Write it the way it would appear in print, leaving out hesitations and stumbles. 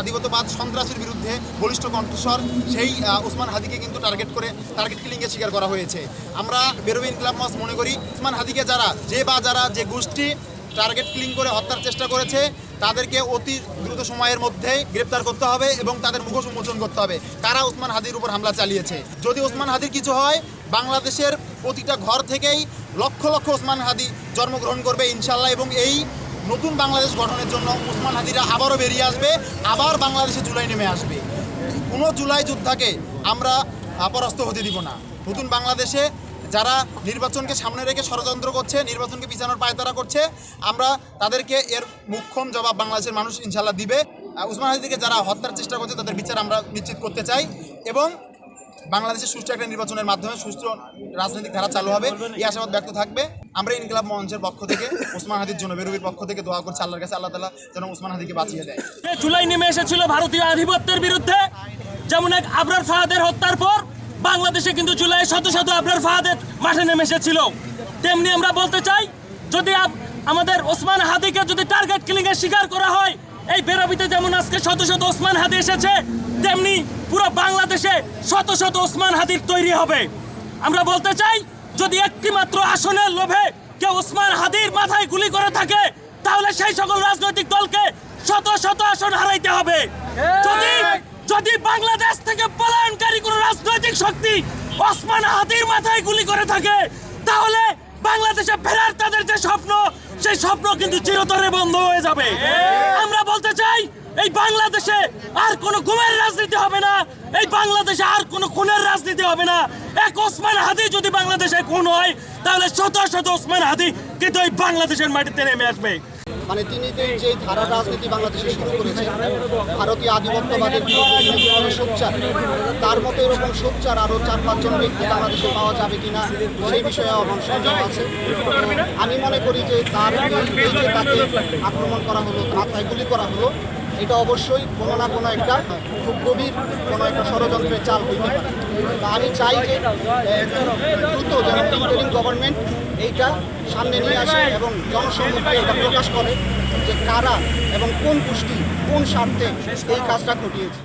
আধিপত্যবাদ সন্ত্রাসের বিরুদ্ধে বলিষ্ঠ কণ্ঠস্বর সেই ওসমান হাদিকে কিন্তু টার্গেট কিলিংয়ের শিকার করা হয়েছে। আমরা বেরোবে ইনকিলাব মঞ্চ মনে করি ওসমান হাদিকে যারা যে গোষ্ঠী টার্গেট কিলিং করে হত্যার চেষ্টা করেছে তাদেরকে অতি দ্রুত সময়ের মধ্যেই গ্রেপ্তার করতে হবে এবং তাদের মুখোশ উন্মোচন করতে হবে কারা ওসমান হাদির উপর হামলা চালিয়েছে। যদি ওসমান হাদির কিছু হয় বাংলাদেশের প্রতিটা ঘর থেকেই লক্ষ লক্ষ ওসমান হাদি জন্মগ্রহণ করবে ইনশাল্লাহ, এবং এই নতুন বাংলাদেশ গঠনের জন্য ওসমান হাদিরা আবারও বেরিয়ে আসবে, আবার বাংলাদেশে জুলাই নেমে আসবে। কোনো জুলাই যোদ্ধাকে আমরা পরাস্ত হতে দিব না। নতুন বাংলাদেশে যারা নির্বাচনকে সামনে রেখে ষড়যন্ত্র করছে, নির্বাচনকে পিছানোর পায়তারা করছে, আমরা তাদেরকে এর মুখ্যম জবাব বাংলাদেশের মানুষ ইনশাল্লাহ দিবে। ওসমান হাদিকে যারা হত্যার চেষ্টা করছে তাদের বিচার আমরা নিশ্চিত করতে চাই এবং বাংলাদেশের সুষ্ঠু একটা নির্বাচনের মাধ্যমে সুষ্ঠু রাজনৈতিক ধারা চালু হবে, এই আশাবাদ ব্যক্ত থাকবে। আমরা ইনকিলাব মঞ্চের পক্ষ থেকে ওসমান হাদির জন্য, বেরোবির পক্ষ থেকে দোয়া করছি আল্লাহর কাছে, আল্লাহ তাআলা যেন ওসমান হাদিকে বাঁচিয়ে দেয়। জুলাই নেমে এসেছিল ভারতীয় আধিপত্যের বিরুদ্ধে, যেমন এক আবরার ফাহাদের হত্যার পর বাংলাদেশে কিন্তু জুলাই শত শত আবরার ফাহাদের মাঠে নেমে এসেছিল। তেমনি আমরা বলতে চাই, যদি আমাদের ওসমান হাদিকে যদি টার্গেট কিলিংয়ের শিকার করা হয়, এই বেরোবিতে যেমন আজকে শত শত ওসমান হাদি এসেছে, তেমনি পুরো বাংলাদেশে শত শত ওসমান হাদির তৈরি হবে। আমরা বলতে চাই, যদি একটি মাত্র আসনের লোভে কেউ ওসমান হাদির মাথায় গুলি করে থাকে, তাহলে সেই সকল রাজনৈতিক দলকে শত শত আসন হারাইতে হবে। যদি বাংলাদেশ থেকে পলায়নকারী কোনো রাজনৈতিক শক্তি ওসমান হাদির মাথায় গুলি করে থাকে, তাহলে বাংলাদেশে ফেরার তাদের যে স্বপ্ন, সেই স্বপ্ন কিন্তু চিরতরে বন্ধ হয়ে যাবে। আমরা বলতে চাই, এই বাংলাদেশে আর কোনো গুমের রাজনীতি হবে না, এই বাংলাদেশে আর কোনো খুনের রাজনীতি হবে না। এক ওসমান হাদি যদি বাংলাদেশে খুন হয়, তাহলে শত শত ওসমান হাদি কিন্তু এই বাংলাদেশের মাটিতে নেমে আসবে। মানে তিনি যে ধারা রাজনীতি বাংলাদেশে শুরু করেছেন, ভারতীয় আধিপত্যবাদের বিরুদ্ধে সোচ্চার, তার মতো এরকম সোচ্চার আরও 4-5 জন ব্যক্তি বাংলাদেশে পাওয়া যাবে কিনা সেই বিষয়ে আমার সন্দেহ আছে। আমি মনে করি যে এই যে তাকে আক্রমণ করা হলো, মাথায় গুলি করা হলো, এটা অবশ্যই কোনো না কোনো একটা খুব গভীর কোনো একটা ষড়যন্ত্রের চাল হইতে পারে। তা আমি চাই যে দ্রুত যেন ইন্টারিম গভর্নমেন্ট এইটা সামনে নিয়ে আসে এবং জনসম্মুখে এটা প্রকাশ করে যে কারা এবং কোন গোষ্ঠী কোন স্বার্থে এই কাজটা ঘটিয়েছে।